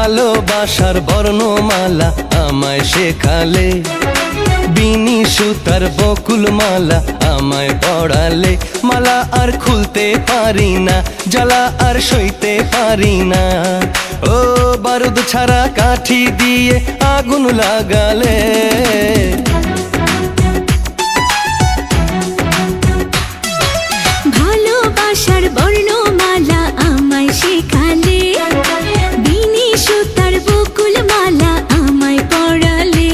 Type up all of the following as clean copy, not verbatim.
ভালোবাসার বর্ণমালা আমায় শেখালে, বিনি সুতার বকুল মালা আমায় পড়ালে। মালা আর খুলতে পারি না, জ্বালা আর সইতে পারি না। ও বারুদ ছাড়া কাঠি দিয়ে আগুন লাগালে। ভালোবাসার বর্ণমালা আমায় শেখালে, বিনি সুতার বকুল মালা আমায় পড়ালে।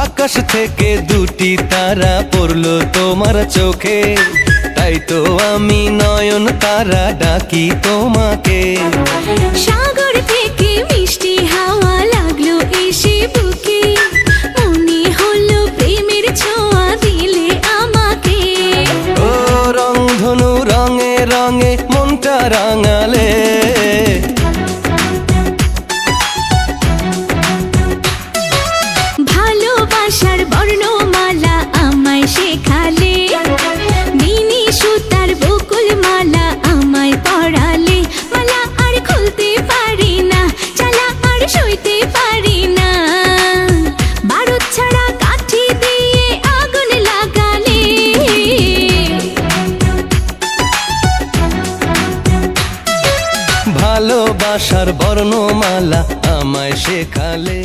আকাশ থেকে দুটি তারা পড়লো তোমার চোখে, তাই তো আমি নয়ন তারা ডাকি তোমাকে। সাগর থেকে মিষ্টি হাওয়া লাগলো এসে বুকে, মনে হলো প্রেমের ছোঁয়া দিলে আমাকে। ও রংধনু রঙে রঙে মনটা রাঙালে। ভালোবাসার বর্ণমালা আমায় শেখালে, বিনি সুতার বকুল মালা আমায় পড়ালে। মালা আর খুলতে পারি না, জ্বালা আর সইতে পারি না। বারুদ ছাড়া কাঠি দিয়ে আগুন লাগালে। ভালোবাসার বর্ণমালা আমায় শেখালে।